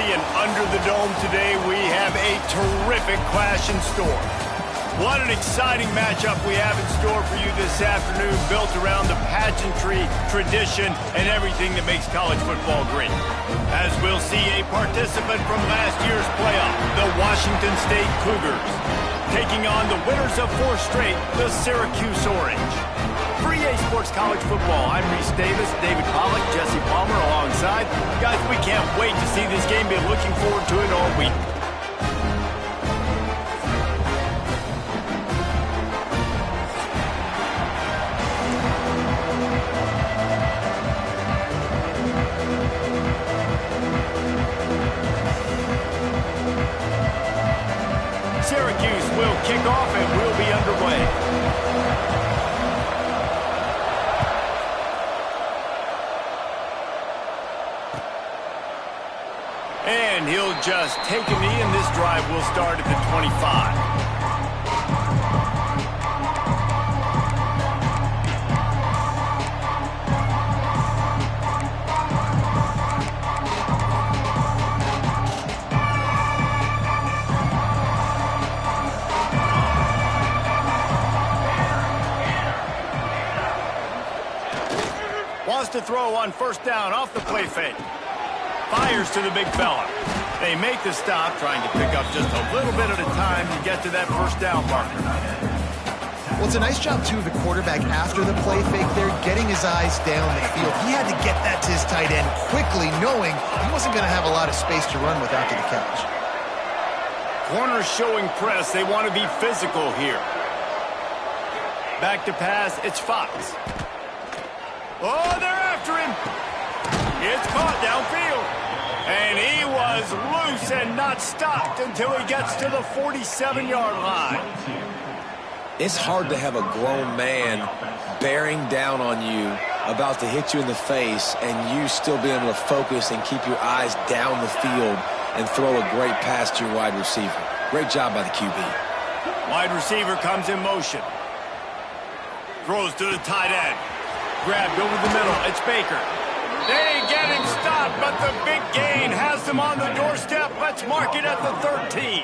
everybody, and under the dome today, we have a terrific clash in store. What an exciting matchup we have in store for you this afternoon, built around the pageantry, tradition, and everything that makes college football great. As we'll see a participant from last year's playoff, the Washington State Cougars, taking on the winners of 4 straight, the Syracuse Orange. For EA Sports College Football, I'm Reese Davis, David Pollack, Jesse Palmer alongside. Guys, we can't wait to see this game. Been looking forward to it all week. Syracuse will kick off and we'll be underway. And he'll just take a knee, and this drive will start at the 25. Wants to throw on first down off the play fake. Fires to the big fella. They make the stop, trying to pick up just a little bit at a time to get to that first down marker. Well, it's a nice job, too, of the quarterback after the play fake there, getting his eyes down the field. He had to get that to his tight end quickly, knowing he wasn't going to have a lot of space to run with after the catch. Corners showing press. They want to be physical here. Back to pass. It's Fox. Oh, they're after him. It's caught downfield. And he was loose and not stopped until he gets to the 47-yard line. It's hard to have a grown man bearing down on you, about to hit you in the face, and you still be able to focus and keep your eyes down the field and throw a great pass to your wide receiver. Great job by the QB. Wide receiver comes in motion. Throws to the tight end. Grabbed over the middle. It's Baker. They get him stopped, but the big gain has them on the doorstep. Let's mark it at the 13.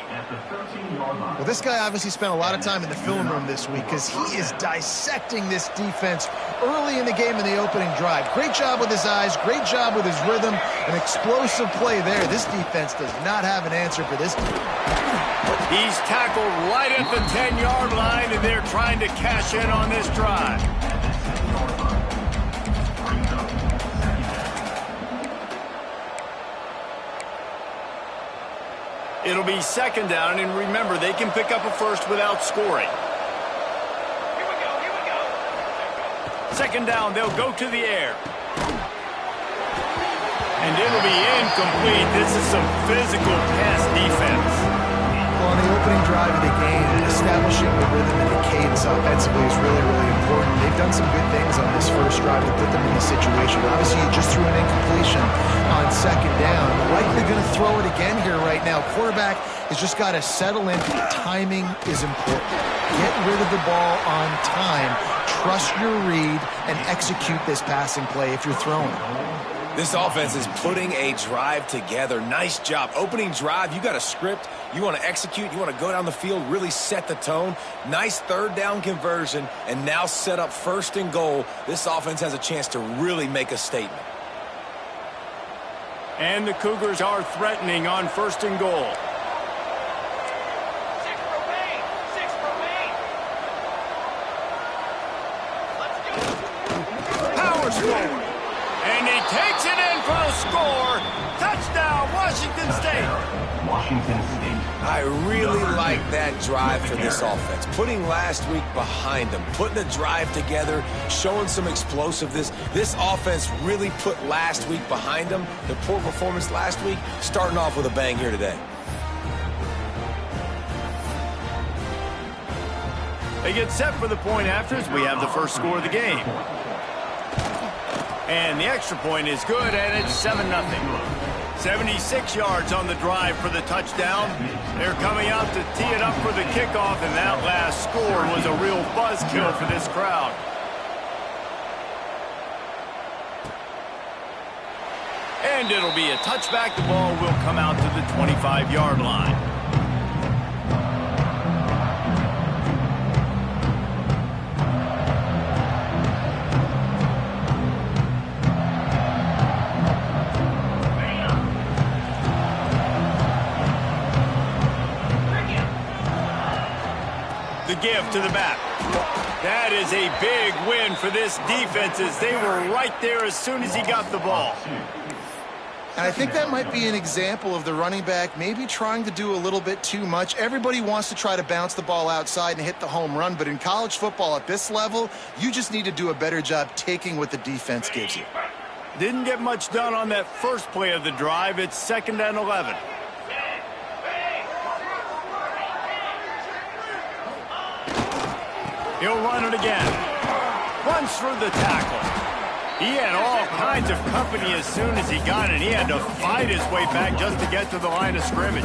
Well, this guy obviously spent a lot of time in the film room this week because he is dissecting this defense early in the game in the opening drive. Great job with his eyes, great job with his rhythm, an explosive play there. This defense does not have an answer for this team. He's tackled right at the 10-yard line, and they're trying to cash in on this drive. It'll be second down, and remember, they can pick up a first without scoring. Here we go. Second down, they'll go to the air. And it'll be incomplete. This is some physical pass defense. Well, on the opening drive of the game, establishing the rhythm and the cadence offensively is really, really important. They've done some good things on this first drive to put them in this situation. Obviously, you just threw an incompletion on second down. Likely going to throw it again here right now. Quarterback has just got to settle in. Timing is important. Get rid of the ball on time. Trust your read and execute this passing play if you're throwing. This offense is putting a drive together. Nice job. Opening drive, you got a script. You want to execute. You want to go down the field, really set the tone. Nice third down conversion, and now set up first and goal. This offense has a chance to really make a statement. And the Cougars are threatening on first and goal. Six remain. Let's do it. Power score. And he takes it in for a score. Touchdown, Washington State. Washington State. I really like that drive for this offense. Putting last week behind them, putting the drive together, showing some explosiveness. This offense really put last week behind them. The poor performance last week, starting off with a bang here today. They get set for the point after as we have the first score of the game. And the extra point is good, and it's 7-0. 76 yards on the drive for the touchdown. They're coming out to tee it up for the kickoff, and that last score was a real buzzkill for this crowd. And And it'll be a touchback. The ball will come out to the 25-yard line. The give to the back. That is a big win for this defense as they were right there as soon as he got the ball. And I think that might be an example of the running back maybe trying to do a little bit too much. Everybody wants to try to bounce the ball outside and hit the home run, but in college football at this level, you just need to do a better job taking what the defense gives you. Didn't get much done on that first play of the drive. It's 2nd and 11. He'll run it again. Runs through the tackle. He had all kinds of company as soon as he got it. He had to fight his way back just to get to the line of scrimmage.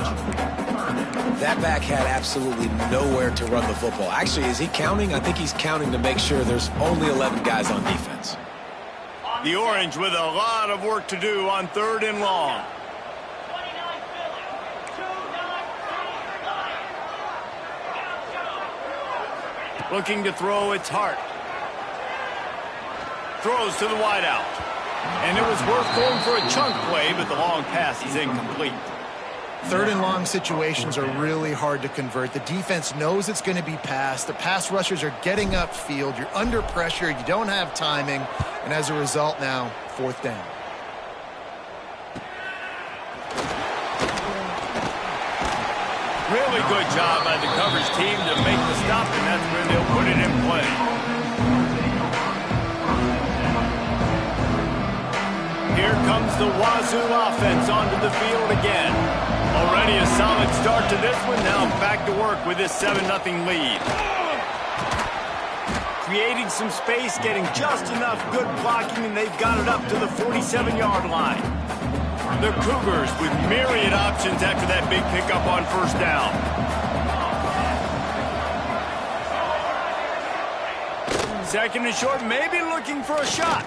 That back had absolutely nowhere to run the football. Actually, is he counting? I think he's counting to make sure there's only 11 guys on defense. The Orange with a lot of work to do on 3rd and long. Looking to throw, it's Hart. Throws to the wideout. And it was worth going for a chunk play, but the long pass is incomplete. 3rd and long situations are really hard to convert. The defense knows it's going to be passed. The pass rushers are getting upfield. You're under pressure. You don't have timing. And as a result now, 4th down. Really good job by the coverage team to make the stop, and that's where they'll put it in play. Here comes the Wazoo offense onto the field again. Already a solid start to this one. Now back to work with this 7-0 lead. Creating some space, getting just enough good blocking, and they've got it up to the 47-yard line. The Cougars with myriad options after that big pickup on 1st down. Second and short, maybe looking for a shot.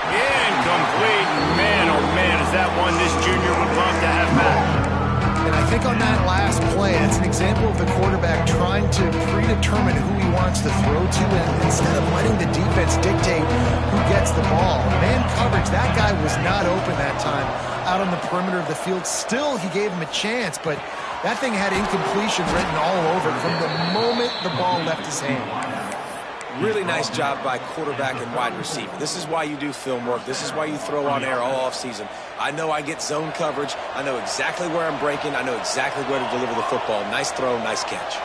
Incomplete. Man, oh man, is that one this junior would love to have back. And I think on that last play, it's an example of the quarterback trying to predetermine who he wants to throw to, and instead of letting the defense dictate who gets the ball. Man coverage, that guy was not open that time out on the perimeter of the field. Still, he gave him a chance, but that thing had incompletion written all over it from the moment the ball left his hand. Really nice job by quarterback and wide receiver. This is why you do film work. This is why you throw on air all offseason. I know I get zone coverage. I know exactly where I'm breaking. I know exactly where to deliver the football. Nice throw, nice catch.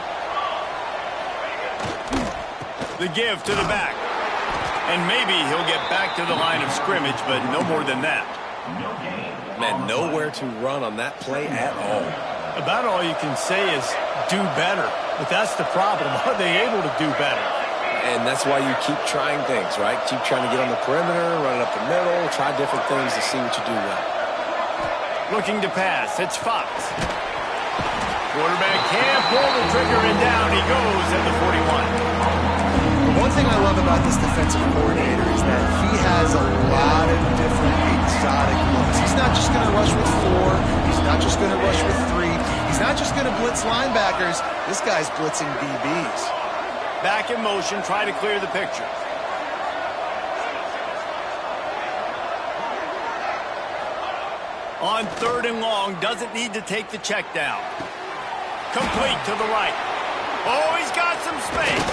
The give to the back. And maybe he'll get back to the line of scrimmage, but no more than that. Man, nowhere to run on that play at all. About all you can say is do better. But that's the problem. Are they able to do better? And that's why you keep trying things, right? Keep trying to get on the perimeter, run it up the middle, try different things to see what you do well. Looking to pass. It's Fox. Quarterback can't pull the trigger, and down he goes at the 41. One thing I love about this defensive coordinator is that he has a lot of different exotic looks. He's not just going to rush with 4. He's not just going to rush with 3. He's not just going to blitz linebackers. This guy's blitzing DBs. Back in motion, try to clear the picture. On 3rd and long, doesn't need to take the check down. Complete to the right. Oh, he's got some space.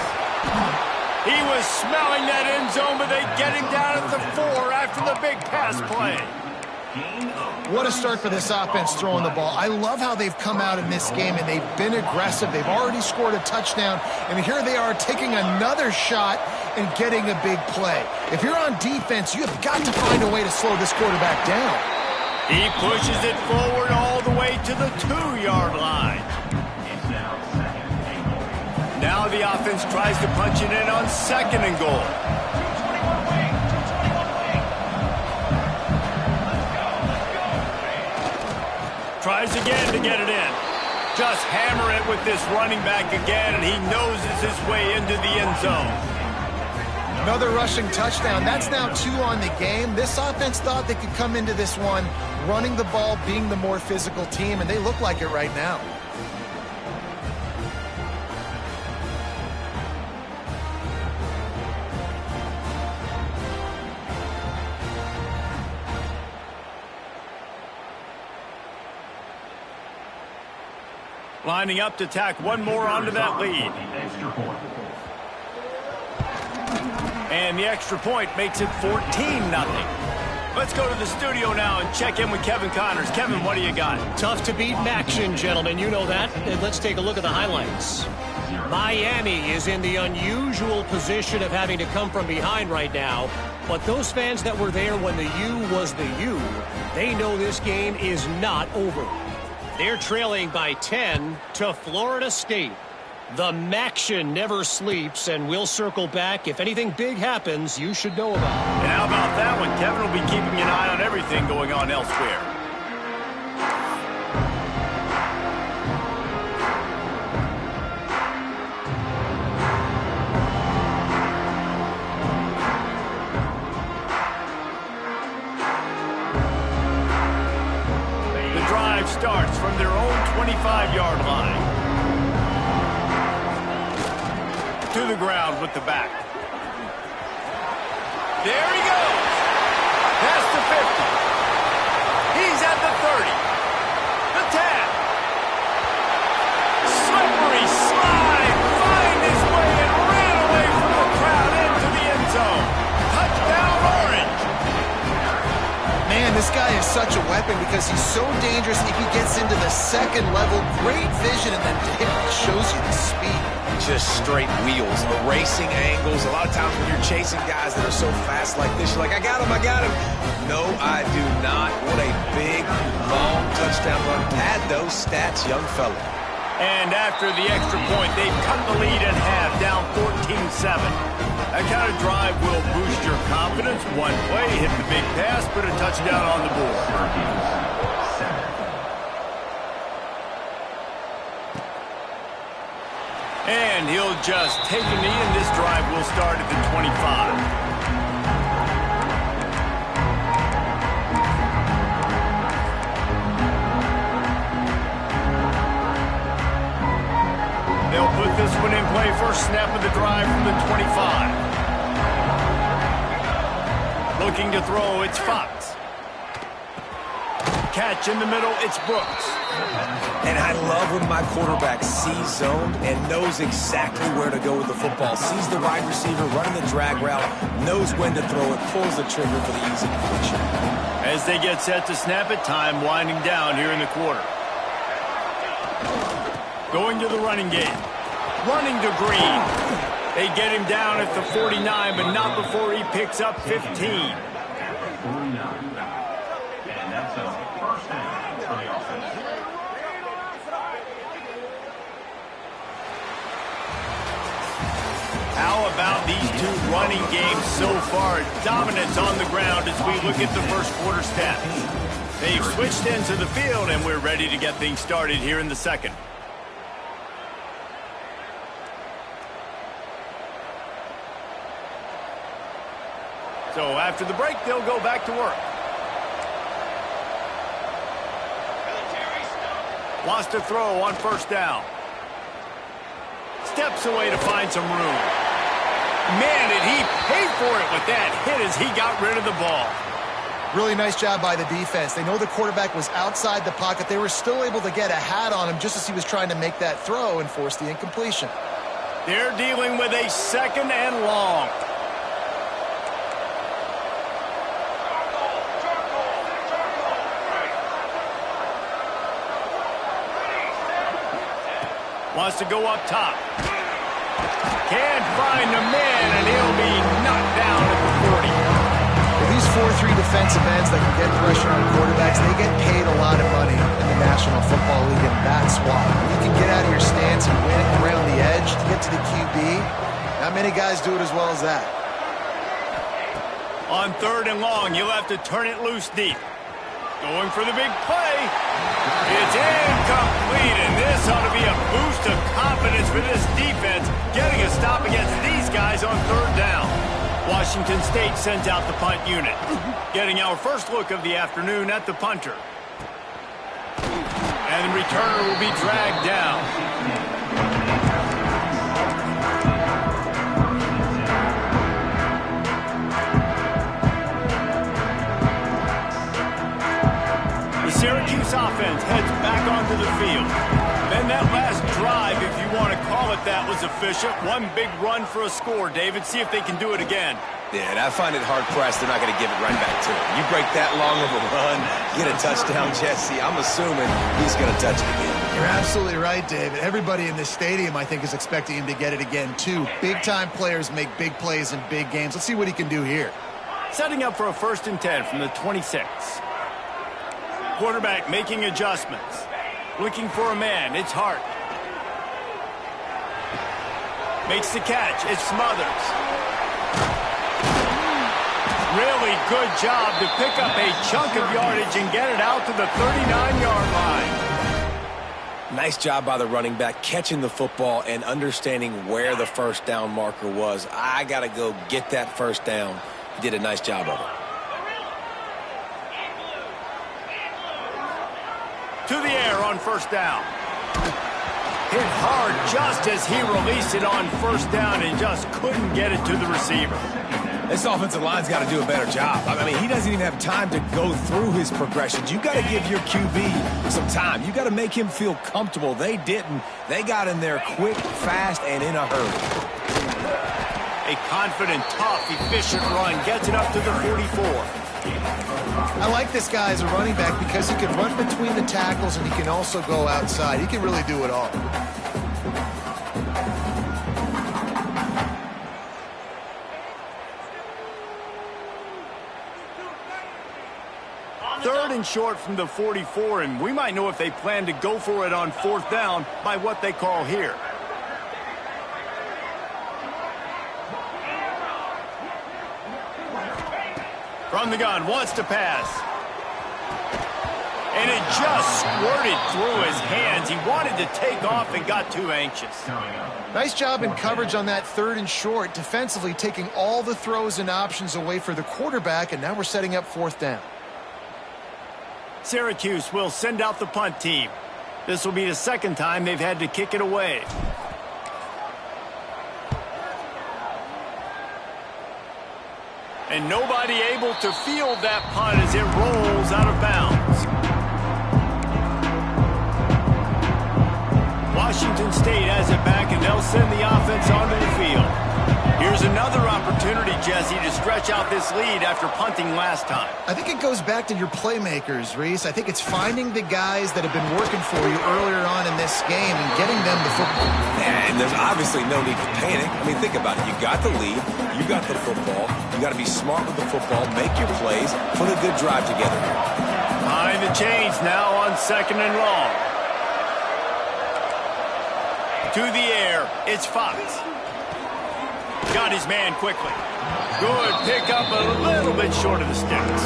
He was smelling that end zone, but they get him down at the 4 after the big pass play. What a start for this offense throwing the ball. I love how they've come out in this game, and they've been aggressive. They've already scored a touchdown, and here they are taking another shot and getting a big play. If you're on defense, you have got to find a way to slow this quarterback down. He pushes it forward all the way to the 2-yard line. Now the offense tries to punch it in on 2nd and goal. Tries again to get it in. Just hammer it with this running back again, and he noses his way into the end zone. Another rushing touchdown. That's now 2 on the game. This offense thought they could come into this one running the ball, being the more physical team, and they look like it right now. Lining up to tack one more onto that lead. And the extra point makes it 14-0. Let's go to the studio now and check in with Kevin Connors. Kevin, what do you got? Tough to beat action, gentlemen. You know that. And let's take a look at the highlights. Miami is in the unusual position of having to come from behind right now. But those fans that were there when the U was the U, they know this game is not over. They're trailing by 10 to Florida State. The Maction never sleeps, and we'll circle back. If anything big happens, you should know about it. And how about that one? Kevin will be keeping an eye on everything going on elsewhere. The drive starts from their own 25-yard line. To the ground with the back. There he goes. Past the 50. He's at the 30. The 10. Slippery slide. Find his way and ran away from the crowd into the end zone. Touchdown, Orange. Man, this guy is such a weapon because he's so dangerous if he gets into the second level. Great vision, and then it shows you the speed. Just straight wheels, racing angles. A lot of times when you're chasing guys that are so fast like this, you're like, I got him. No, I do not. What a big, long touchdown run. Pad those stats, young fella. And after the extra point, they've cut the lead in half, down 14-7. That kind of drive will boost your confidence. One play, hit the big pass, put a touchdown on the board. And he'll just take a knee, and this drive will start at the 25. They'll put this one in play. First snap of the drive from the 25. Looking to throw, it's Fox. Catch in the middle, it's Brooks. And I love when my quarterback sees zoned and knows exactly where to go with the football. Sees the wide receiver running the drag route, knows when to throw it, pulls the trigger for the easy completion. As they get set to snap it, time winding down here in the quarter. Going to the running game. Running to Green. They get him down at the 49, but not before he picks up 15. How about these two running games so far? Dominance on the ground as we look at the first quarter stats. They've switched into the field, and we're ready to get things started here in the second. So after the break, they'll go back to work. Wants to throw on first down. Steps away to find some room. Man, did he pay for it with that hit as he got rid of the ball. Really nice job by the defense. They know the quarterback was outside the pocket. They were still able to get a hat on him just as he was trying to make that throw and force the incompletion. They're dealing with a second and long. Wants to go up top. Can't find a man, and he'll be knocked down at the 40. Well, these 4-3 defensive ends that can get pressure on quarterbacks, they get paid a lot of money in the National Football League, and that's why. You can get out of your stance and win it around the edge to get to the QB. Not many guys do it as well as that. On third and long, you'll have to turn it loose deep. Going for the big play. It's incomplete, and this ought to be a boost of confidence for this defense, getting a stop against these guys on third down. Washington State sends out the punt unit. Getting our first look of the afternoon at the punter. And the returner will be dragged down. The Syracuse offense heads back onto the field. Then that last drive, if you want to call it that, was efficient. One big run for a score, David. See if they can do it again. Yeah, and I find it hard-pressed they're not going to give it right back to him. You break that long of a run, get a touchdown, Jesse, I'm assuming he's going to touch it again. You're absolutely right, David. Everybody in this stadium, I think, is expecting him to get it again, too. Big-time players make big plays in big games. Let's see what he can do here. Setting up for a 1st and 10 from the 26. Quarterback making adjustments. Looking for a man. It's Hart. Makes the catch. It's Smothers. Really good job to pick up a chunk of yardage and get it out to the 39-yard line. Nice job by the running back, catching the football and understanding where the first down marker was. I got to go get that first down. He did a nice job of it. To the air on 1st down. Hit hard just as he released it on 1st down and just couldn't get it to the receiver. This offensive line's got to do a better job. I mean, he doesn't even have time to go through his progressions. You got to give your QB some time. You got to make him feel comfortable. They didn't. They got in there quick, fast, and in a hurry. A confident, tough, efficient run gets it up to the 44. I like this guy as a running back because he can run between the tackles and he can also go outside. He can really do it all. Third and short from the 44, and we might know if they plan to go for it on 4th down by what they call here. From the gun, wants to pass. And it just squirted through his hands. He wanted to take off and got too anxious. Nice job in coverage on that 3rd and short, defensively taking all the throws and options away for the quarterback, and now we're setting up 4th down. Syracuse will send out the punt team. This will be the 2nd time they've had to kick it away. And nobody able to field that punt as it rolls out of bounds. Washington State has it back, and they'll send the offense onto the field. Here's another opportunity, Jesse, to stretch out this lead after punting last time. I think it goes back to your playmakers, Reese. I think it's finding the guys that have been working for you earlier on in this game and getting them the football. And there's obviously no need to panic. I mean, think about it. You got the lead. You got the football. You got to be smart with the football. Make your plays. Put a good drive together here. Behind the chains now on 2nd and long. To the air, it's Fox. Got his man quickly. Good pickup, a little bit short of the sticks.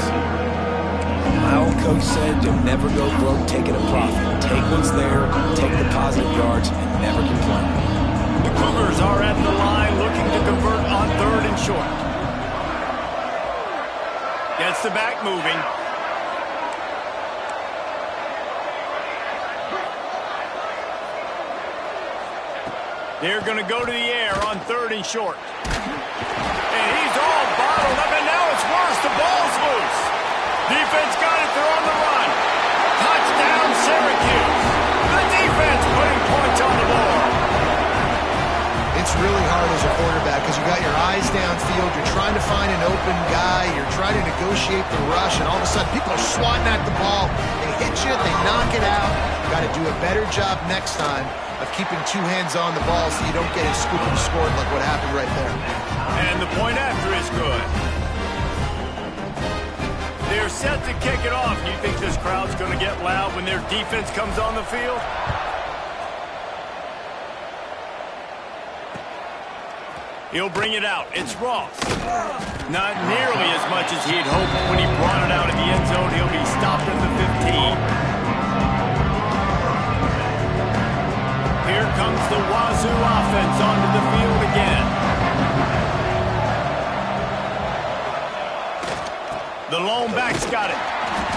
My old coach said, don't never go broke taking a profit. Take what's there, take the positive yards, and never complain. The Cougars are at the line looking to convert on 3rd and short. Gets the back moving. They're going to go to the air on 3rd and short. And he's all bottled up, and now it's worse. The ball's loose. Defense got it. They're on the run. Touchdown, Syracuse. The defense putting points on the board. It's really hard as a quarterback because you got your eyes downfield. You're trying to find an open guy. You're trying to negotiate the rush, and all of a sudden people are swatting at the ball. They hit you. They knock it out. Got to do a better job next time of keeping 2 hands on the ball so you don't get it scooped and scored like what happened right there. And the point after is good. They're set to kick it off. Do you think this crowd's going to get loud when their defense comes on the field? He'll bring it out. It's Ross. Not nearly as much as he'd hoped when he brought it out in the end zone. He'll be stopped at the 15. Here comes the Wazoo offense onto the field again. The lone back's got it.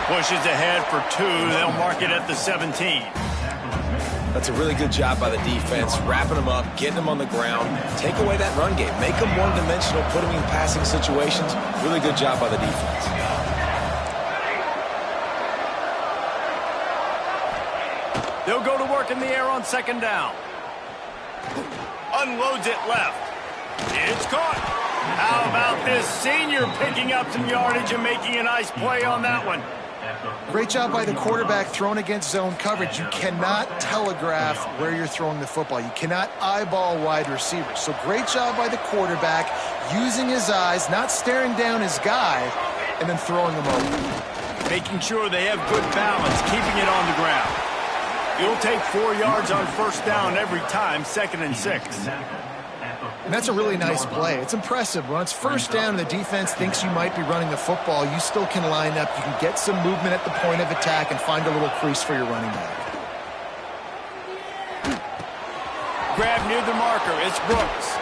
Pushes ahead for 2. They'll mark it at the 17. That's a really good job by the defense, wrapping them up, getting them on the ground, take away that run game, make them one-dimensional, put them in passing situations. Really good job by the defense. They'll go to work in the air on second down. Unloads it left. It's caught. How about this senior picking up some yardage and making a nice play on that one? Great job by the quarterback thrown against zone coverage. You cannot telegraph where you're throwing the football. You cannot eyeball wide receivers. So great job by the quarterback using his eyes, not staring down his guy, and then throwing him over. Making sure they have good balance, keeping it on the ground. You'll take 4 yards on first down every time, 2nd and 6. And that's a really nice play. It's impressive. When it's first down and the defense thinks you might be running the football, you still can line up. You can get some movement at the point of attack and find a little crease for your running back. Grab near the marker. It's Brooks.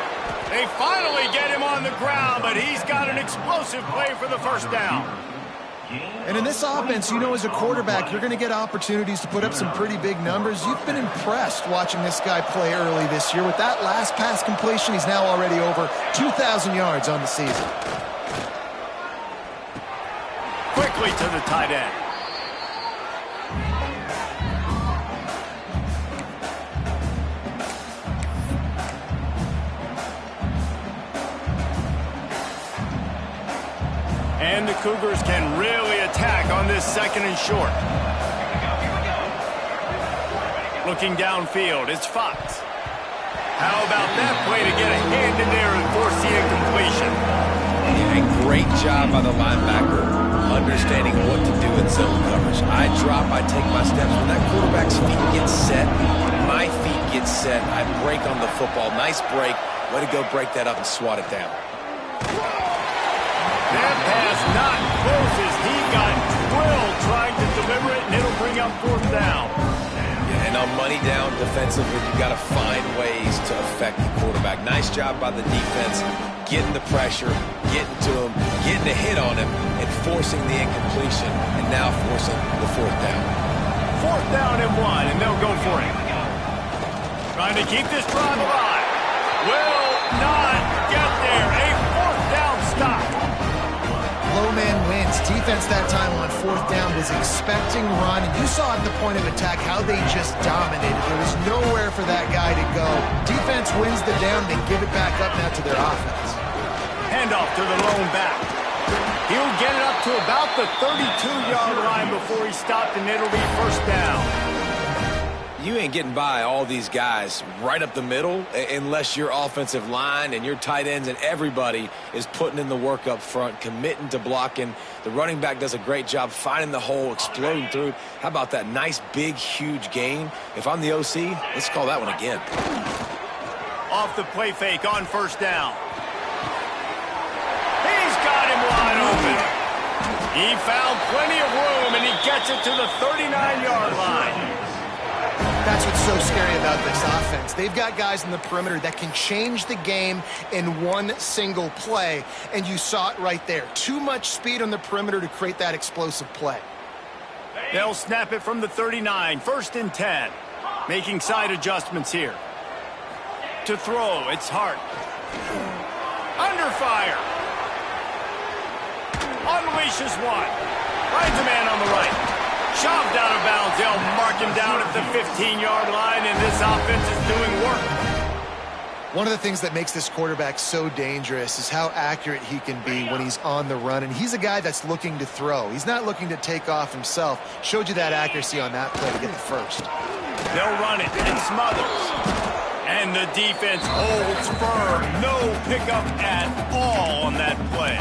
They finally get him on the ground, but he's got an explosive play for the first down. And in this offense, you know, as a quarterback, you're going to get opportunities to put up some pretty big numbers. You've been impressed watching this guy play early this year. With that last pass completion, he's now already over 2,000 yards on the season. Quickly to the tight end. And the Cougars can really attack on this 2nd and short. Looking downfield, it's Fox. How about that play to get a hand in there and force the incompletion? Yeah, a great job by the linebacker, understanding what to do in zone coverage. I drop, I take my steps. When that quarterback's feet get set, my feet get set, I break on the football. Nice break. Way to go break that up and swat it down. That pass not close as he got drilled trying to deliver it, and it'll bring up 4th down. Yeah, and on money down defensively, you've got to find ways to affect the quarterback. Nice job by the defense, getting the pressure, getting to him, getting a hit on him, and forcing the incompletion, and now forcing the 4th down. 4th down and 1, and they'll go for it. Trying to keep this drive alive. Will not get there. A 4th down stop. Low man wins. Defense that time on 4th down was expecting run. And you saw at the point of attack how they just dominated. There was nowhere for that guy to go. Defense wins the down. They give it back up now to their offense. Handoff to the lone back. He'll get it up to about the 32-yard line before he stopped, and it'll be 1st down. You ain't getting by all these guys right up the middle unless your offensive line and your tight ends and everybody is putting in the work up front, committing to blocking. The running back does a great job finding the hole, exploding through. How about that nice, big, huge gain? If I'm the OC, let's call that one again. Off the play fake on 1st down. He's got him wide open. He found plenty of room, and he gets it to the 39-yard line. That's what's so scary about this offense. They've got guys in the perimeter that can change the game in one single play, and you saw it right there. Too much speed on the perimeter to create that explosive play. They'll snap it from the 39, 1st and 10. Making side adjustments here. To throw, it's Hart. Under fire. Unleashes one. Finds a man on the right. Shoved out of bounds. They'll mark him down at the 15-yard line, and this offense is doing work. One of the things that makes this quarterback so dangerous is how accurate he can be when he's on the run, and he's a guy that's looking to throw. He's not looking to take off himself. Showed you that accuracy on that play to get the 1st. They'll run it and smothers. And the defense holds firm. No pickup at all on that play.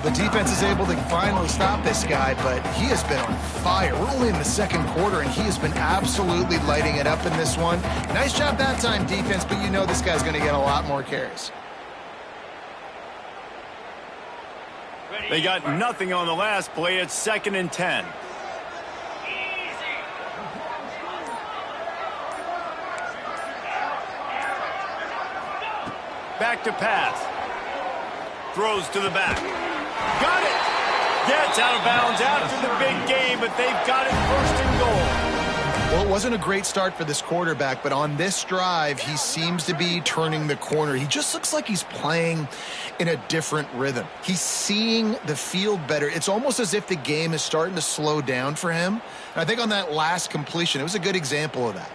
The defense is able to finally stop this guy, but he has been on fire. We're only in the 2nd quarter, and he has been absolutely lighting it up in this one. Nice job that time, defense, but you know this guy's going to get a lot more carries. They got nothing on the last play. It's 2nd and 10. Back to pass. Throws to the back. Got it! Gets out of bounds after the big game, but they've got it first and goal. Well, it wasn't a great start for this quarterback, but on this drive, he seems to be turning the corner. He just looks like he's playing in a different rhythm. He's seeing the field better. It's almost as if the game is starting to slow down for him. And I think on that last completion, it was a good example of that.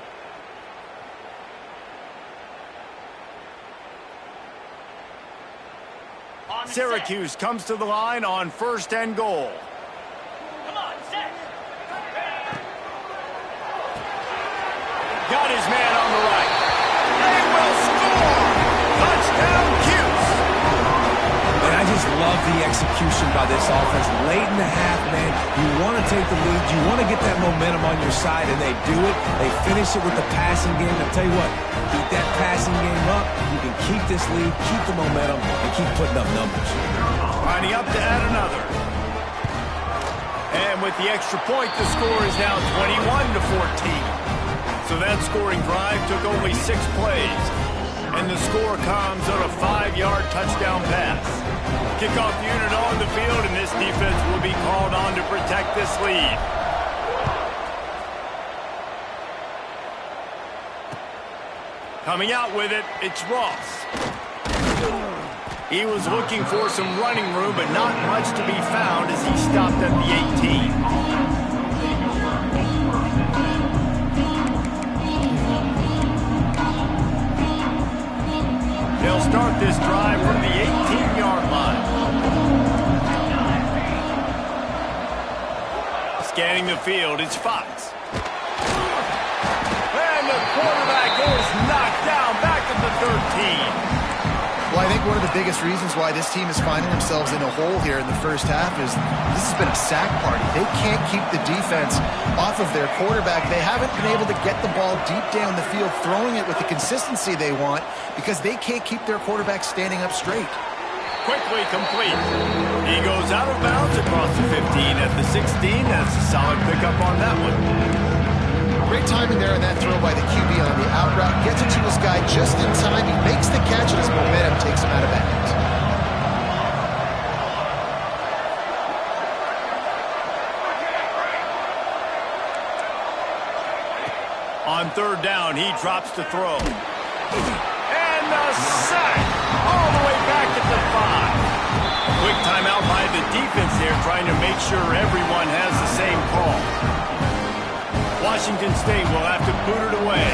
Syracuse comes to the line on first and goal. Come on, set. Got his man on the right. They will score! Touchdown, Cuse! And I just love the execution by this offense. Late in the half, man, you want to take the lead. You want to get that momentum on your side, and they do it. They finish it with the passing game. I'll tell you what, keep that passing game up. You can keep this lead, keep the momentum, and keep putting up numbers. Lining up to add another. And with the extra point, the score is now 21-14. So that scoring drive took only 6 plays. And the score comes on a 5-yard touchdown pass. Kickoff unit on the field, and this defense will be called on to protect this lead. Coming out with it, it's Ross. He was looking for some running room, but not much to be found as he stopped at the 18. They'll start this drive from the 18-yard line. Scanning the field, it's Fox. And the quarterback is knocked down back at the 13. Well, I think one of the biggest reasons why this team is finding themselves in a hole here in the first half is this has been a sack party. They can't keep the defense off of their quarterback. They haven't been able to get the ball deep down the field, throwing it with the consistency they want because they can't keep their quarterback standing up straight. Quickly complete. He goes out of bounds across the 15 at the 16. That's a solid pickup on that one. Great timing there on that throw by the QB on the out route. Gets it to his guy just in time. He makes the catch, and his momentum takes him out of bounds. On third down, he drops to throw. And the sack all the way back at the 5. Quick timeout by the defense there, trying to make sure everyone has the same call. Washington State will have to boot it away.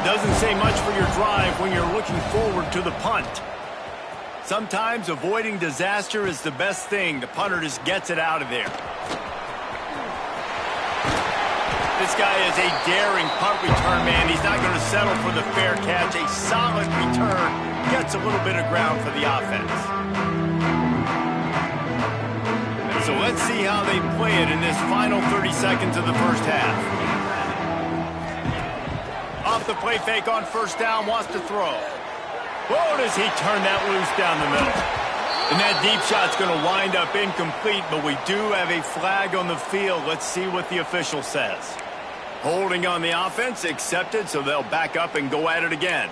Doesn't say much for your drive when you're looking forward to the punt. Sometimes avoiding disaster is the best thing. The punter just gets it out of there. This guy is a daring punt return man. He's not going to settle for the fair catch. A solid return gets a little bit of ground for the offense. So let's see how they play it in this final 30 seconds of the first half. Off the play fake on first down, wants to throw. Whoa, does he turn that loose down the middle. And that deep shot's going to wind up incomplete, but we do have a flag on the field. Let's see what the official says. Holding on the offense, accepted, so they'll back up and go at it again.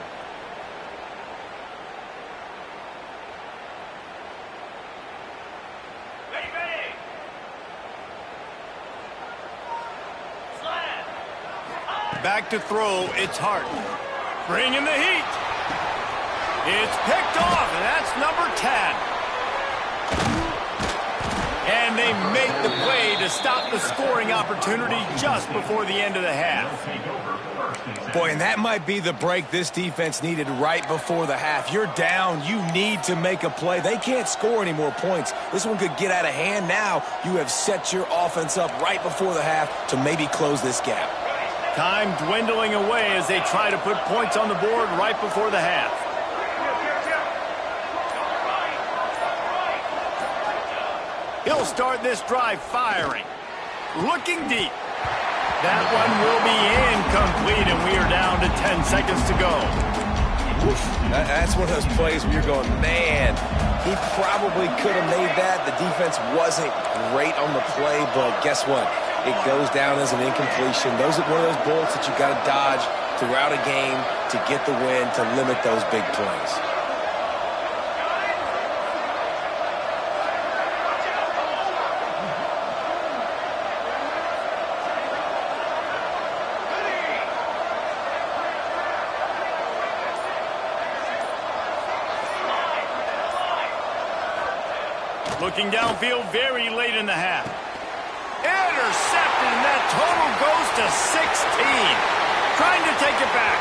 Back to throw, it's Hart. Bringing the heat. It's picked off, and that's number 10. And they make the play to stop the scoring opportunity just before the end of the half. Boy, and that might be the break this defense needed right before the half. You're down. You need to make a play. They can't score any more points. This one could get out of hand now. You have set your offense up right before the half to maybe close this gap. Time dwindling away as they try to put points on the board right before the half. He'll start this drive firing. Looking deep. That one will be incomplete, and we are down to 10 seconds to go. Oof, that's one of those plays where you're going, man, he probably could have made that. The defense wasn't great on the play, but guess what? It goes down as an incompletion. Those are one of those bullets that you got to dodge throughout a game to get the win, to limit those big plays. Looking downfield very late in the half. Intercepted, and that total goes to 16. Trying to take it back.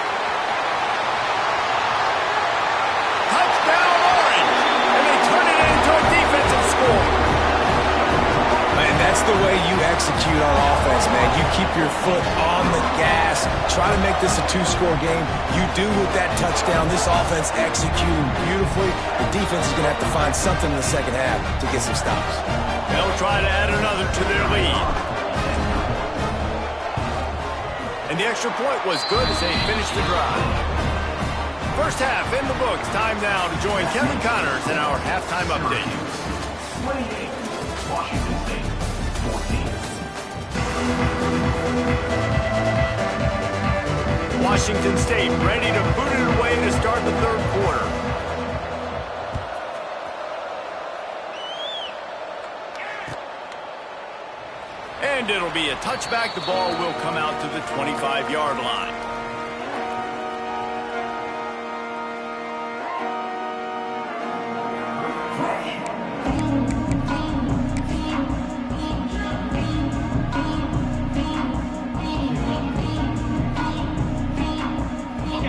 Touchdown, Orange. And they turn it into a defensive score. Man, that's the way you execute on offense, man. You keep your foot on the gas. Try to make this a two-score game. You do with that touchdown. This offense executing beautifully. The defense is going to have to find something in the second half to get some stops. They'll try to add another to their lead. And the extra point was good as they finished the drive. First half in the books. Time now to join Kevin Connors in our halftime update. 28, Washington State, 14. Washington State ready to boot it away to start the third quarter. And it'll be a touchback. The ball will come out to the 25-yard line.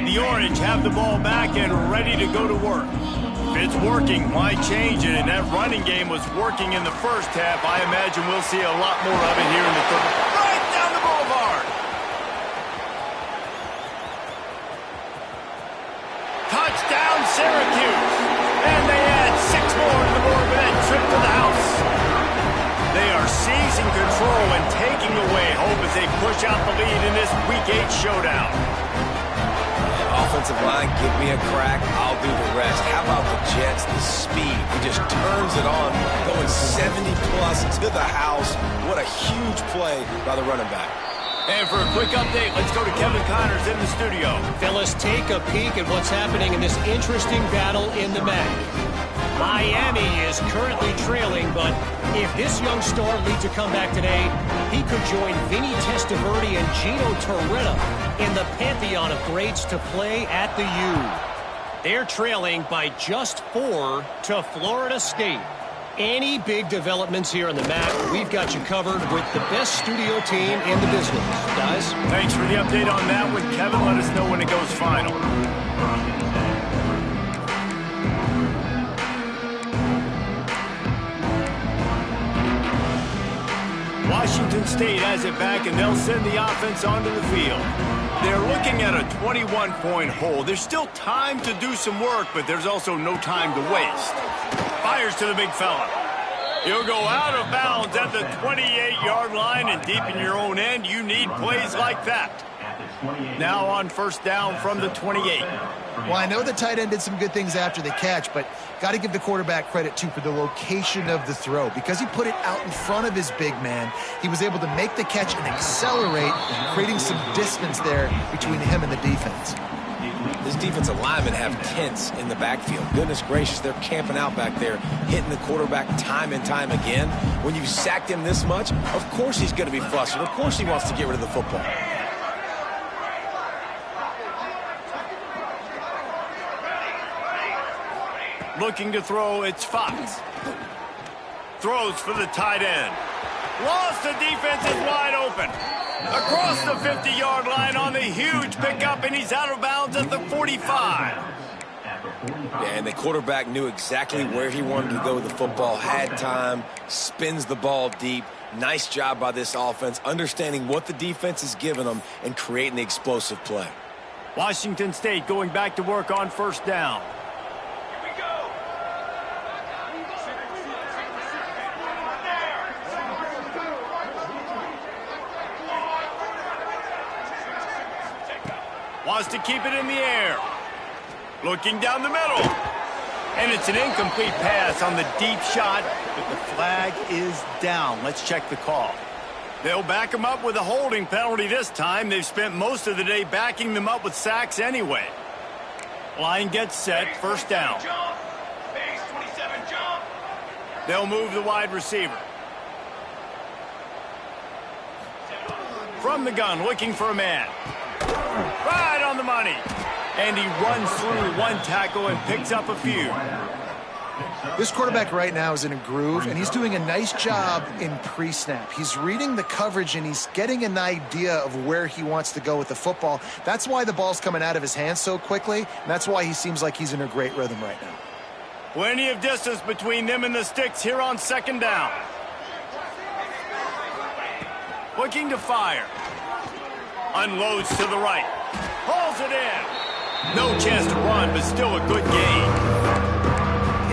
The Orange have the ball back and ready to go to work. If it's working, why change it? And that running game was working in the first half. I imagine we'll see a lot more of it here in the third. Right down the boulevard. Touchdown, Syracuse. And they add 6 more to the board with that trip to the house. They are seizing control and taking away hope as they push out the lead in this Week 8 showdown. Offensive line, give me a crack, I'll do the rest. How about the Jets, the speed? He just turns it on, going 70-plus to the house. What a huge play by the running back. And for a quick update, let's go to Kevin Connors in the studio. Phyllis, take a peek at what's happening in this interesting battle in the MAC. Miami is currently trailing, but if this young star leads a comeback today, he could join Vinny Testaverde and Gino Torretta in the pantheon of greats to play at the U. They're trailing by just 4 to Florida State. Any big developments here in the MAC, we've got you covered with the best studio team in the business. Guys? Thanks for the update on that one, Kevin. Let us know when it goes final. Washington State has it back, and they'll send the offense onto the field. They're looking at a 21-point hole. There's still time to do some work, but there's also no time to waste. Fires to the big fella. He'll go out of bounds at the 28-yard line, and deep in your own end, you need plays like that. Now on first down from the 28. Well, I know the tight end did some good things after the catch, but got to give the quarterback credit, too, for the location of the throw. Because he put it out in front of his big man, he was able to make the catch and accelerate, creating some distance there between him and the defense. This defensive linemen have tents in the backfield. Goodness gracious, they're camping out back there, hitting the quarterback time and time again. When you sacked him this much, of course he's going to be flustered. Of course he wants to get rid of the football. Looking to throw, it's Fox. Throws for the tight end. Lost, the defense is wide open. Across the 50-yard line on the huge pickup, and he's out of bounds at the 45. Yeah, and the quarterback knew exactly where he wanted to go with the football, had time, spins the ball deep. Nice job by this offense, understanding what the defense is giving them and creating the explosive play. Washington State going back to work on first down. Wants to keep it in the air. Looking down the middle. And it's an incomplete pass on the deep shot, but the flag is down. Let's check the call. They'll back him up with a holding penalty this time. They've spent most of the day backing them up with sacks anyway. Line gets set, first down. They'll move the wide receiver. From the gun, looking for a man. Right on the money. And he runs through one tackle and picks up a few. This quarterback right now is in a groove, and he's doing a nice job in pre-snap. He's reading the coverage, and he's getting an idea of where he wants to go with the football. That's why the ball's coming out of his hands so quickly, and that's why he seems like he's in a great rhythm right now. Plenty of distance between them and the sticks here on second down. Looking to fire. Unloads to the right. Hauls it in. No chance to run, but still a good gain.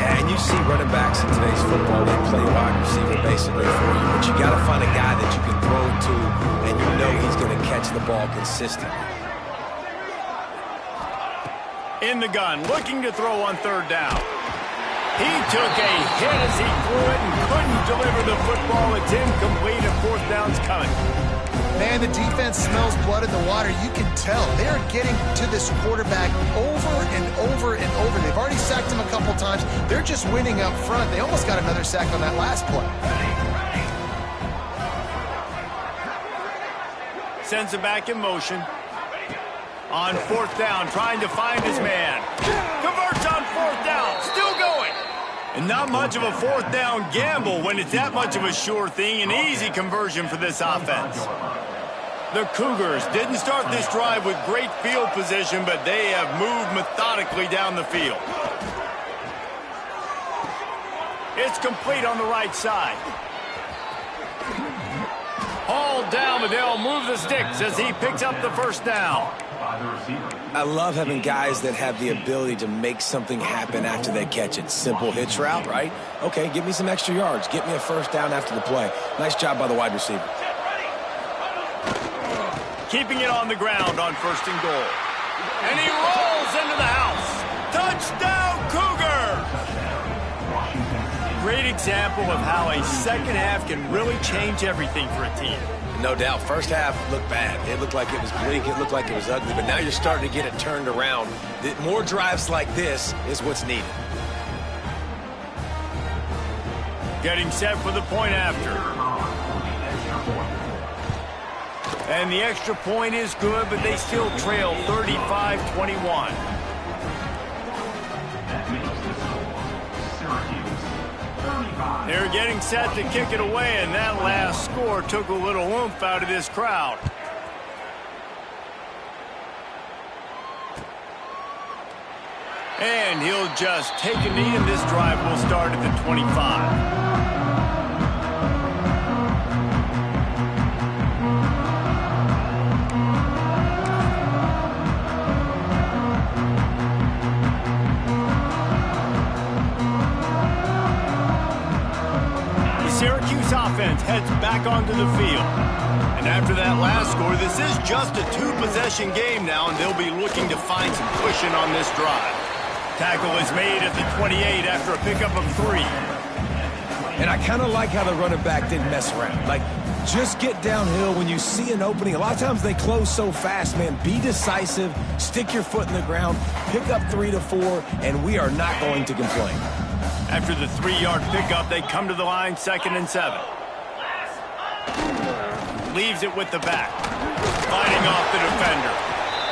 Yeah, and you see running backs in today's football, they play wide receiver basically for you, but you got to find a guy that you can throw to, and you know he's going to catch the ball consistently. In the gun, looking to throw on third down. He took a hit as he threw it and couldn't deliver the football. It's incomplete, and fourth down's coming. Man, the defense smells blood in the water. You can tell. They are getting to this quarterback over and over and over. They've already sacked him a couple times. They're just winning up front. They almost got another sack on that last play. Sends it back in motion. On fourth down, trying to find his man. Converts on fourth down. Still going. And not much of a fourth down gamble when it's that much of a sure thing. An easy conversion for this offense. The Cougars didn't start this drive with great field position, but they have moved methodically down the field. It's complete on the right side. Hauled down, but they'll move the sticks as he picks up the first down. I love having guys that have the ability to make something happen after they catch it. Simple hitch route, right? Okay, give me some extra yards. Get me a first down after the play. Nice job by the wide receiver. Keeping it on the ground on first and goal. And he rolls into the house. Touchdown, Cougar! Great example of how a second half can really change everything for a team. No doubt. First half looked bad. It looked like it was bleak. It looked like it was ugly. But now you're starting to get it turned around. More drives like this is what's needed. Getting set for the point after. And the extra point is good, but they still trail 35-21. They're getting set to kick it away, and that last score took a little oomph out of this crowd. And he'll just take a knee, and this drive will start at the 25. Syracuse offense heads back onto the field. And after that last score, this is just a two-possession game now, and they'll be looking to find some cushion on this drive. Tackle is made at the 28 after a pickup of 3. And I kind of like how the running back didn't mess around. Like, just get downhill when you see an opening. A lot of times they close so fast, man. Be decisive, stick your foot in the ground, pick up 3 to 4, and we are not going to complain. After the 3-yard pickup, they come to the line, 2nd and 7. Leaves it with the back. Fighting off the defender.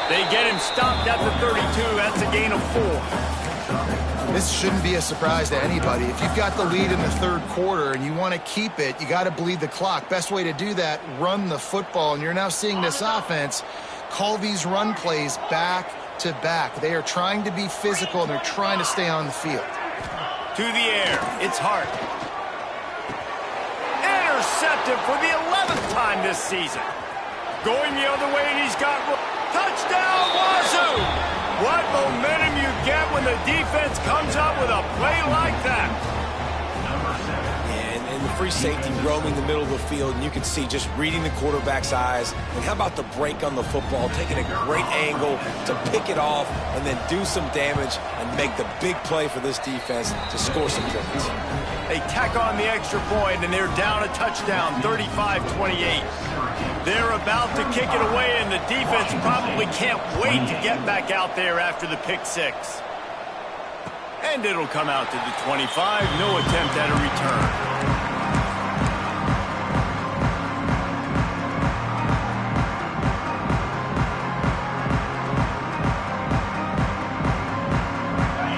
They get him stopped at the 32. That's a gain of 4. This shouldn't be a surprise to anybody. If you've got the lead in the third quarter and you want to keep it, you got to bleed the clock. Best way to do that, run the football. And you're now seeing this offense call these run plays back to back. They are trying to be physical, and they're trying to stay on the field. To the air, it's Hart. Intercepted for the 11th time this season. Going the other way, and he's got touchdown, Wazoo! What momentum you get when the defense comes up with a play like that. And the free safety roaming the middle of the field, and you can see just reading the quarterback's eyes. And how about the break on the football, taking a great angle to pick it off and then do some damage and make the big play for this defense to score some points. They tack on the extra point, and they're down a touchdown, 35-28. They're about to kick it away, and the defense probably can't wait to get back out there after the pick 6. And it'll come out to the 25. No attempt at a return.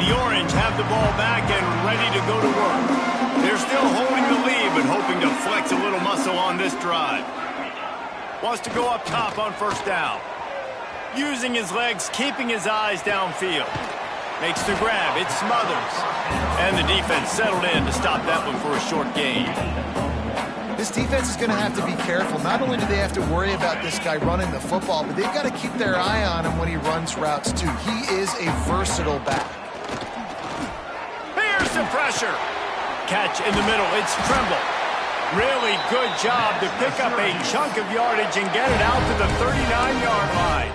The Orange have the ball back and ready to go to work. They're still holding the lead, but hoping to flex a little muscle on this drive. Wants to go up top on first down. Using his legs, keeping his eyes downfield. Makes the grab, it smothers. And the defense settled in to stop that one for a short gain. This defense is going to have to be careful. Not only do they have to worry about this guy running the football, but they've got to keep their eye on him when he runs routes too. He is a versatile back. Here's the pressure. Catch in the middle, it's Tremble. Really good job to pick up a chunk of yardage and get it out to the 39-yard line.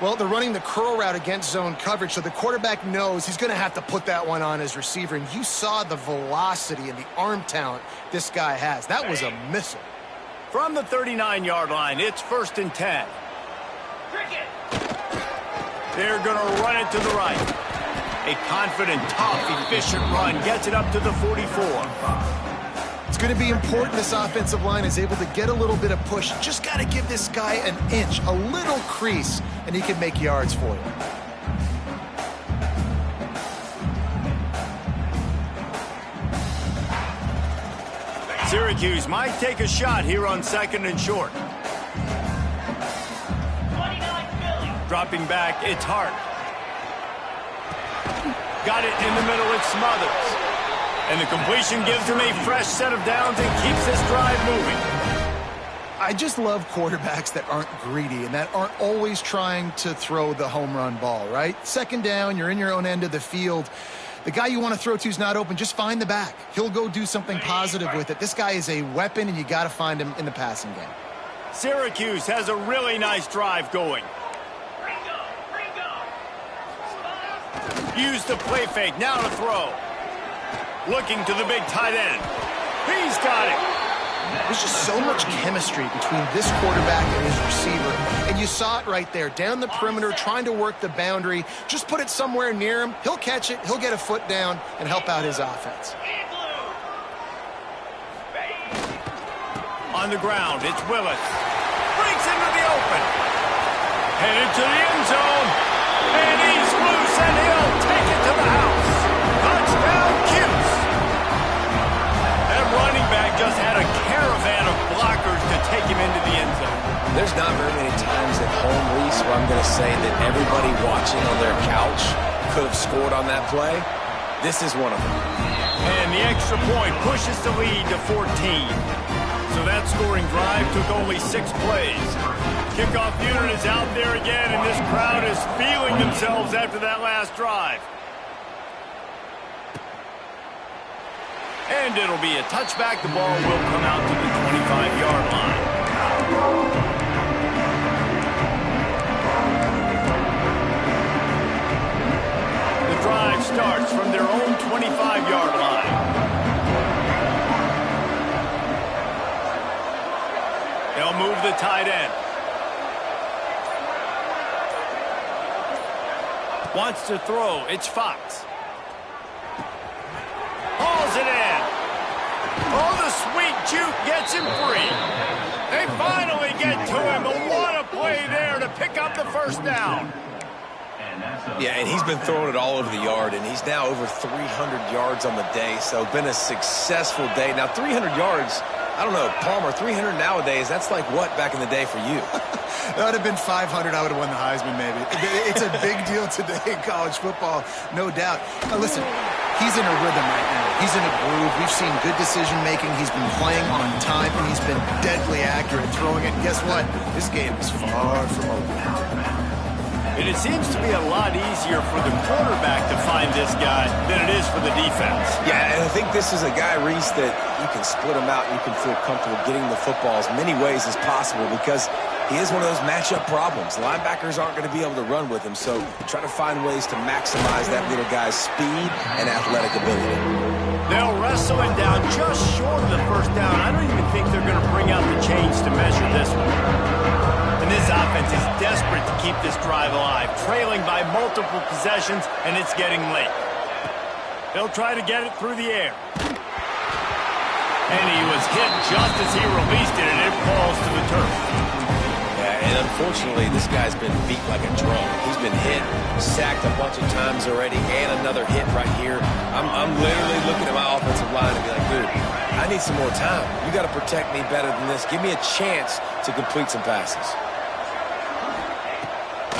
Well, they're running the curl route against zone coverage, so the quarterback knows he's going to have to put that one on his receiver. And you saw the velocity and the arm talent this guy has. That was a missile. From the 39-yard line, it's 1st and 10. They're going to run it to the right. A confident, tough, efficient run gets it up to the 44. It's going to be important this offensive line is able to get a little bit of push. Just got to give this guy an inch, a little crease, and he can make yards for you. Syracuse might take a shot here on 2nd and short. 29 Philly. Dropping back, it's Hart. Got it in the middle, it's Smothers. And the completion gives him a fresh set of downs and keeps this drive moving. I just love quarterbacks that aren't greedy and that aren't always trying to throw the home run ball, right? 2nd down, you're in your own end of the field. The guy you want to throw to is not open. Just find the back. He'll go do something positive with it. This guy is a weapon, and you got to find him in the passing game. Syracuse has a really nice drive going. Use the play fake, now to throw. Looking to the big tight end. He's got it. There's just so much chemistry between this quarterback and his receiver. And you saw it right there. Down the perimeter, trying to work the boundary. Just put it somewhere near him. He'll catch it. He'll get a foot down and help out his offense. On the ground, it's Willis. Breaks into the open. Headed to the end zone. And he's loose, and he'll take it to the house. Touchdown, Cuse. That running back just had a caravan of blockers to take him into the end zone. There's not very many times at home, Reese, where I'm going to say that everybody watching on their couch could have scored on that play. This is one of them. And the extra point pushes the lead to 14. So that scoring drive took only 6 plays. Kickoff unit is out there again, and this crowd is feeling themselves after that last drive. And it'll be a touchback. The ball will come out to the 25-yard line. The drive starts from their own 25-yard line. They'll move the tight end. Wants to throw. It's Fox. Hauls it in. Oh, the sweet juke gets him free. They finally get to him. But what a play there to pick up the first down. Yeah, and he's been throwing it all over the yard, and he's now over 300 yards on the day, so been a successful day. Now, 300 yards, I don't know, Palmer, 300 nowadays, that's like what back in the day for you? That would have been 500. I would have won the Heisman, maybe. It's a big deal today in college football, no doubt. Now, listen, he's in a rhythm right now. He's in a groove. We've seen good decision-making. He's been playing on time, and he's been deadly accurate throwing it. And guess what? This game is far from over. And it seems to be a lot easier for the quarterback to find this guy than it is for the defense. Yeah, and I think this is a guy, Reese, that you can split him out and you can feel comfortable getting the football as many ways as possible because he is one of those matchup problems. Linebackers aren't going to be able to run with him, so try to find ways to maximize that little guy's speed and athletic ability. They'll wrestle it down just short of the first down. I don't even think they're going to bring out the chains to measure this one. And this offense is desperate to keep this drive alive, trailing by multiple possessions, and it's getting late. They'll try to get it through the air. And he was hit just as he released it, and it falls to the turf. Yeah, And unfortunately, this guy's been beat like a drum. He's been hit, sacked a bunch of times already, and another hit right here. I'm literally looking at my offensive line and be like, dude, I need some more time. You got to protect me better than this. Give me a chance to complete some passes.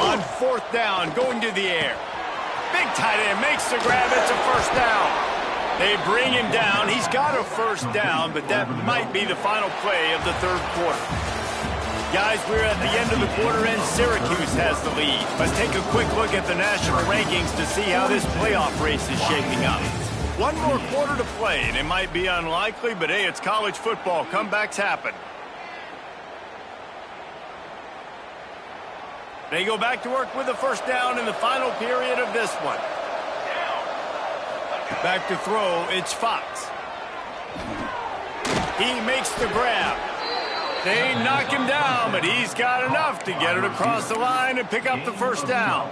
On 4th down, going to the air. Big tight end makes the grab. It's a first down. They bring him down. He's got a first down, but that might be the final play of the 3rd quarter. Guys, we're at the end of the quarter, and Syracuse has the lead. Let's take a quick look at the national rankings to see how this playoff race is shaping up. One more quarter to play, and it might be unlikely, but hey, it's college football. Comebacks happen. They go back to work with the first down in the final period of this one. Back to throw, it's Fox. He makes the grab. They knock him down, but he's got enough to get it across the line and pick up the first down.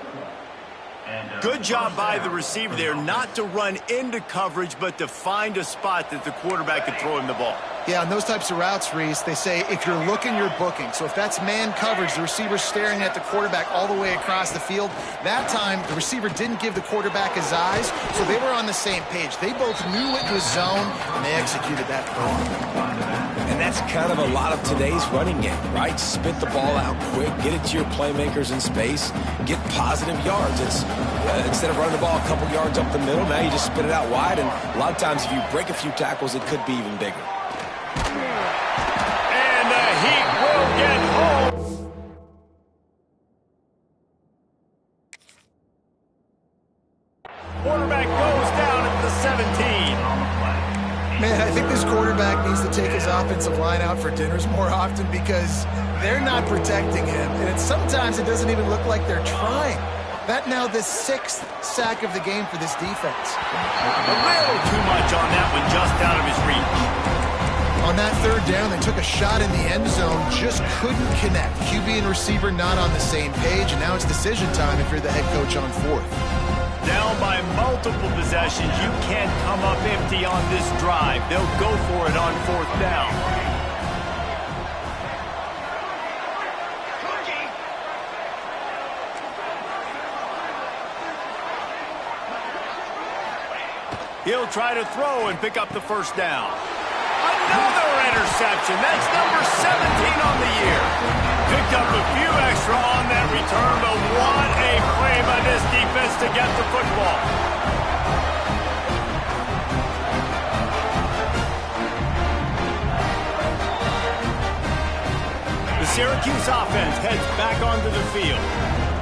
Good job by the receiver there not to run into coverage, but to find a spot that the quarterback could throw him the ball. Yeah, on those types of routes, Reese, they say if you're looking, you're booking. So if that's man coverage, the receiver's staring at the quarterback all the way across the field. That time, the receiver didn't give the quarterback his eyes, so they were on the same page. They both knew it was zone, and they executed that perfectly. And that's kind of a lot of today's running game, right? Spit the ball out quick, get it to your playmakers in space, get positive yards. It's instead of running the ball a couple yards up the middle, now you just spit it out wide, and a lot of times if you break a few tackles, it could be even bigger. And the Heat will get home. Quarterback goes down at the 17. Man, I think this quarterback needs to take his offensive line out for dinners more often because they're not protecting him. And sometimes it doesn't even look like they're trying. That now the 6th sack of the game for this defense. A little too much on that one, just out of his reach. On that 3rd down, they took a shot in the end zone, just couldn't connect. QB and receiver not on the same page, and now it's decision time if you're the head coach on 4th. Down by multiple possessions, you can't come up empty on this drive. They'll go for it on 4th down. He'll try to throw and pick up the first down. Another interception. That's number 17 on the year. Picked up a few extra on that return, but what a play by this defense to get the football. The Syracuse offense heads back onto the field.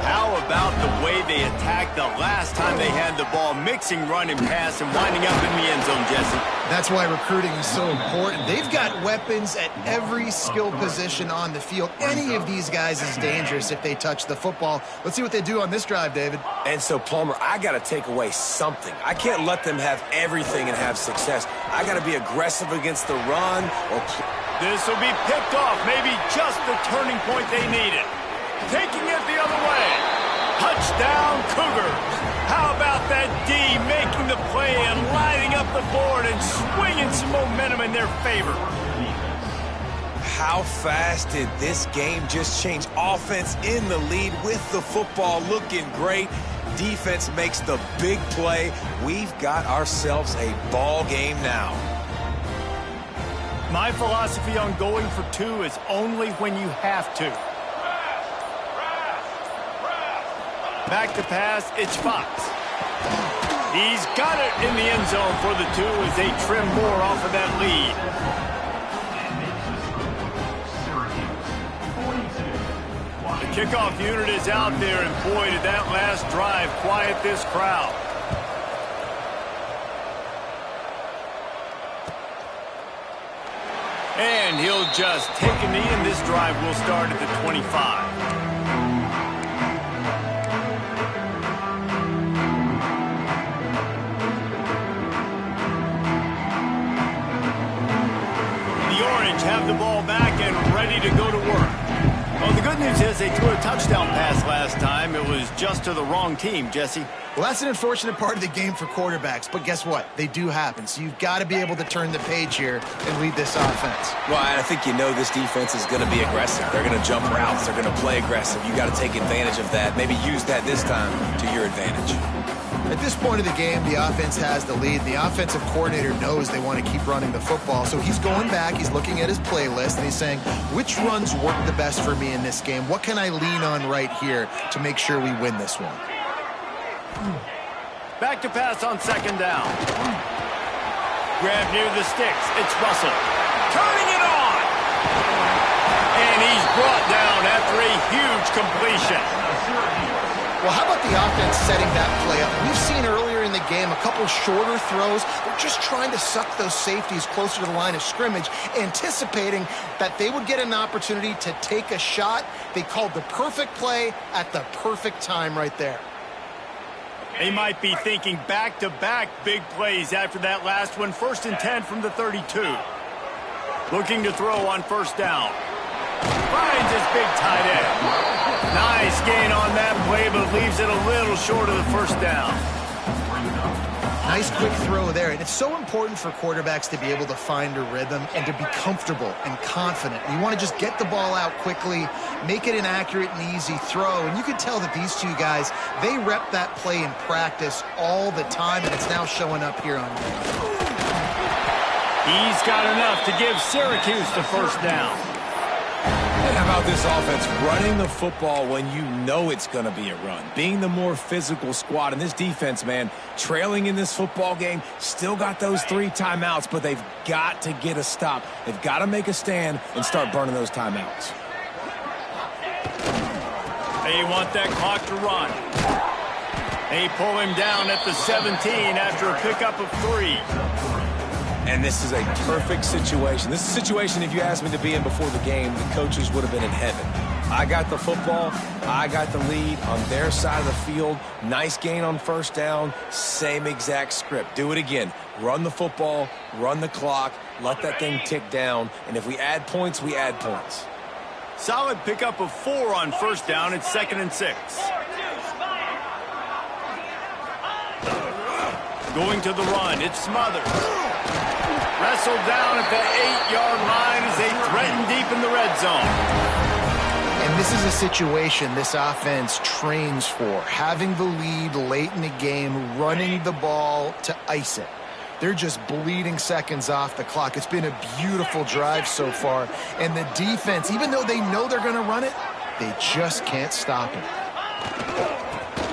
How about the way they attacked the last time they had the ball, mixing run and pass and winding up in the end zone, Jesse? That's why recruiting is so important. They've got weapons at every skill position on the field. Any of these guys is dangerous if they touch the football. Let's see what they do on this drive, David. And so, Palmer, I got to take away something. I can't let them have everything and have success. I got to be aggressive against the run. This will be picked off, maybe just the turning point they needed. Taking it the other way. Touchdown, Cougars. How about that D making the play and lighting up the board and swinging some momentum in their favor? How fast did this game just change? Offense in the lead with the football looking great. Defense makes the big play. We've got ourselves a ball game now. My philosophy on going for 2 is only when you have to. Back to pass, it's Fox. He's got it in the end zone for the 2 as they trim more off of that lead. The kickoff unit is out there, and boy, did that last drive quiet this crowd. And he'll just take a knee, and this drive will start at the 25. Have the ball back and ready to go to work. Well, the good news is they threw a touchdown pass last time. It was just to the wrong team, Jesse. Well, that's an unfortunate part of the game for quarterbacks, but guess what? They do happen. So you've got to be able to turn the page here and lead this offense. Well, I think you know this defense is going to be aggressive. They're going to jump routes. They're going to play aggressive. You got to take advantage of that. Maybe use that this time to your advantage. At this point of the game, the offense has the lead. The offensive coordinator knows they want to keep running the football. So he's going back, he's looking at his playlist, and he's saying, which runs work the best for me in this game? What can I lean on right here to make sure we win this one? Back to pass on second down. Grab near the sticks. It's Russell. Turning it on. And he's brought down after a huge completion. Well, how about the offense setting that play up? We've seen earlier in the game a couple shorter throws. They're just trying to suck those safeties closer to the line of scrimmage, anticipating that they would get an opportunity to take a shot. They called the perfect play at the perfect time right there. They might be thinking back-to-back big plays after that last one. 1st and 10 from the 32. Looking to throw on first down. Finds his big tight end. Nice gain on that play, but leaves it a little short of the first down. Nice quick throw there. And it's so important for quarterbacks to be able to find a rhythm and to be comfortable and confident. You want to just get the ball out quickly, make it an accurate and easy throw. And you can tell that these two guys, they rep that play in practice all the time, and it's now showing up here on game. He's got enough to give Syracuse the first down. And how about this offense running the football when you know it's going to be a run? Being the more physical squad. And this defense, man, trailing in this football game, still got those 3 timeouts, but they've got to get a stop. They've got to make a stand and start burning those timeouts. They want that clock to run. They pull him down at the 17 after a pickup of 3. And this is a perfect situation. This is a situation, if you asked me to be in before the game, the coaches would have been in heaven. I got the football. I got the lead on their side of the field. Nice gain on first down. Same exact script. Do it again. Run the football, run the clock, let that thing tick down. And if we add points, we add points. Solid pickup of 4 on first down. It's 2nd and 6. Going to the run. It's Smothers. Wrestled down at the 8-yard line as they threaten deep in the red zone. And this is a situation this offense trains for. Having the lead late in the game, running the ball to ice it. They're just bleeding seconds off the clock. It's been a beautiful drive so far. And the defense, even though they know they're going to run it, they just can't stop it.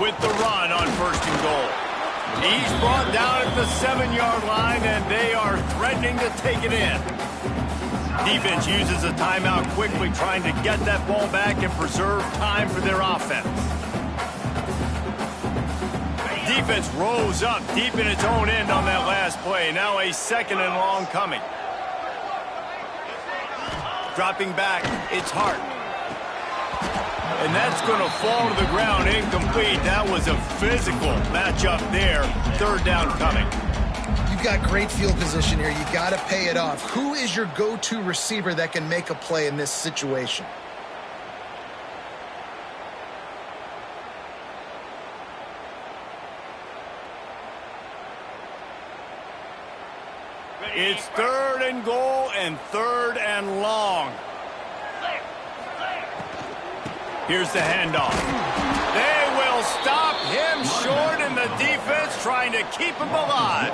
With the run on 1st and goal. He's brought down at the 7-yard line, and they are threatening to take it in. Defense uses a timeout quickly, trying to get that ball back and preserve time for their offense. Defense rose up deep in its own end on that last play. Now a 2nd and long coming. Dropping back, it's Hart. And that's going to fall to the ground incomplete. That was a physical matchup there. 3rd down coming. You've got great field position here. You got to pay it off. Who is your go-to receiver that can make a play in this situation? It's 3rd and goal and 3rd and long. Here's the handoff. They will stop him short, and the defense trying to keep him alive.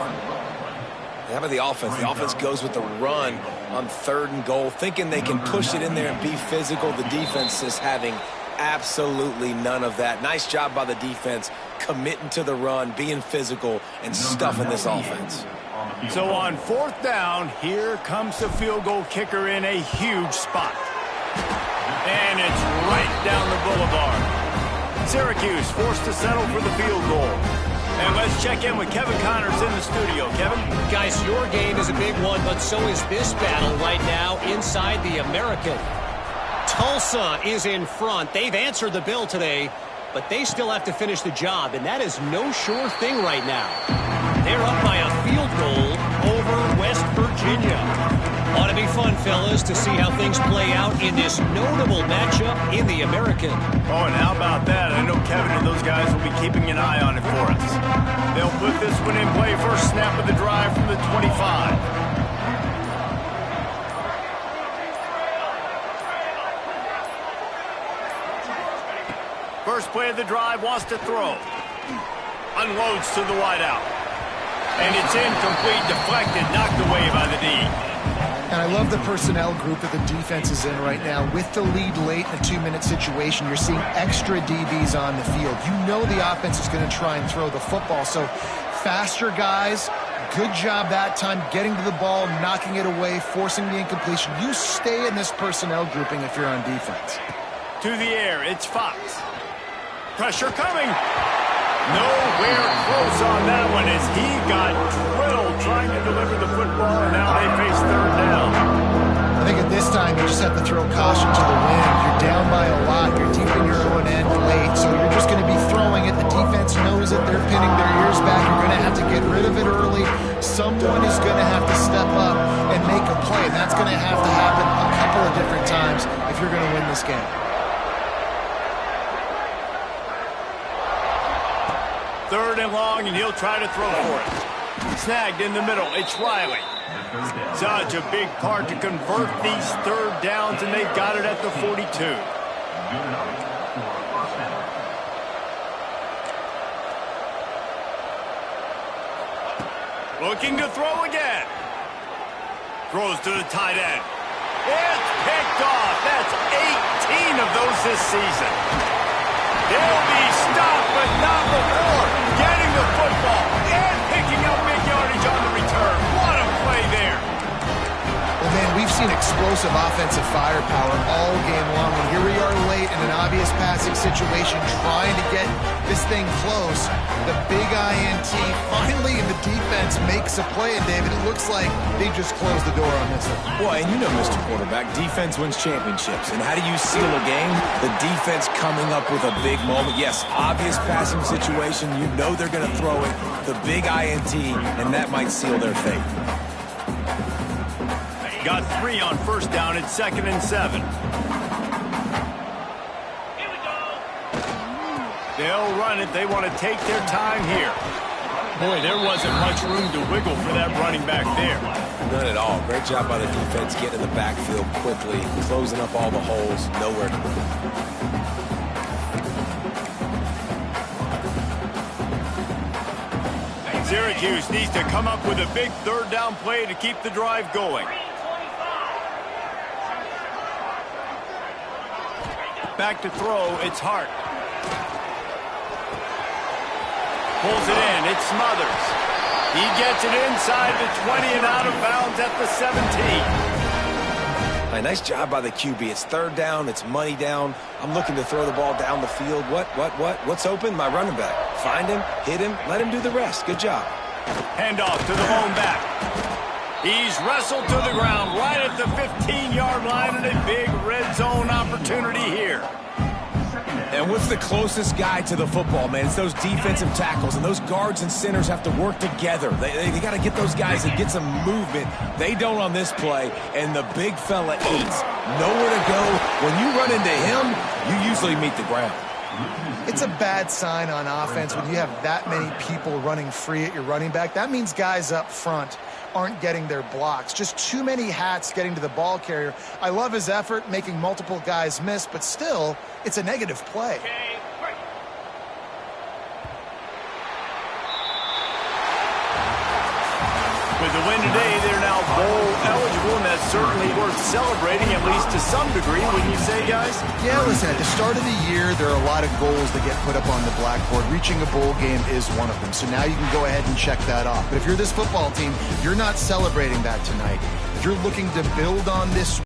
How about the offense? The offense goes with the run on 3rd and goal, thinking they can push it in there and be physical. The defense is having absolutely none of that. Nice job by the defense, committing to the run, being physical, and stuffing this offense. So on 4th down, here comes the field goal kicker in a huge spot. And it's right down the boulevard. Syracuse forced to settle for the field goal. And let's check in with Kevin Connors in the studio. Kevin? Guys, your game is a big one, but so is this battle right now inside the American. Tulsa is in front. They've answered the bell today, but they still have to finish the job, and that is no sure thing right now. They're up by a field goal over West Virginia. Ought to be fun, fellas, to see how things play out in this notable matchup in the American. Oh, and how about that? I know Kevin and those guys will be keeping an eye on it for us. They'll put this one in play. First snap of the drive from the 25. First play of the drive, wants to throw. Unloads to the wideout. And it's incomplete, deflected, knocked away by the D. And I love the personnel group that the defense is in right now. With the lead late in a 2-minute situation, you're seeing extra DBs on the field. You know the offense is going to try and throw the football. So faster guys, good job that time getting to the ball, knocking it away, forcing the incompletion. You stay in this personnel grouping if you're on defense. To the air, it's Fox. Pressure coming. Nowhere close on that one as he got drilled trying to deliver the football, and now they face third down. I think at this time you just have to throw caution to the wind. You're down by a lot. You're deep in your own end late, so you're just going to be throwing it. The defense knows it. They're pinning their ears back. You're going to have to get rid of it early. Someone is going to have to step up and make a play, and that's going to have to happen a couple of different times if you're going to win this game. Third and long, and he'll try to throw for it. Snagged in the middle. It's Riley. Such a big part to convert these third downs, and they've got it at the 42. Looking to throw again. Throws to the tight end. It's picked off. That's 18 of those this season. He'll be stopped, but not before getting the football and picking up big yardage on the return. What a play there. Well, man, we've seen explosive offensive firepower all game long, and here we are late in an obvious passing situation trying to get this thing close. The big INT finally in the defense makes a play, and David, it looks like they just closed the door on this one. Boy, and you know, Mr. Quarterback, defense wins championships. And how do you seal a game? The defense coming up with a big moment. Yes, obvious passing situation. You know they're going to throw it. The big INT, and that might seal their fate. Got 3 on first down. It's 2nd and 7. They'll run it. They want to take their time here. Boy, there wasn't much room to wiggle for that running back there. None at all. Great job by the defense getting in the backfield quickly, closing up all the holes. Nowhere to run. Syracuse needs to come up with a big third down play to keep the drive going. Back to throw. It's Hart. Pulls it in. It's Smothers. He gets it inside the 20 and out of bounds at the 17. Nice job by the QB. It's third down. It's money down. I'm looking to throw the ball down the field. What's open? My running back. Find him, hit him, let him do the rest. Good job. Handoff to the lone back. He's wrestled to the ground right at the 15-yard line, and a big red zone opportunity here. And what's the closest guy to the football, man? It's those defensive tackles, and those guards and centers have to work together. They got to get those guys and get some movement. They don't on this play, and the big fella eats. Nowhere to go. When you run into him, you usually meet the ground. It's a bad sign on offense when you have that many people running free at your running back. That means guys up front aren't getting their blocks. Just too many hats getting to the ball carrier. I love his effort, making multiple guys miss, but still, it's a negative play. With the win today, they're now bowl eligible, and that's certainly worth celebrating, at least to some degree, wouldn't you say, guys? Yeah, listen, at the start of the year, there are a lot of goals that get put up on the blackboard. Reaching a bowl game is one of them, so now you can go ahead and check that off. But if you're this football team, you're not celebrating that tonight. If you're looking to build on this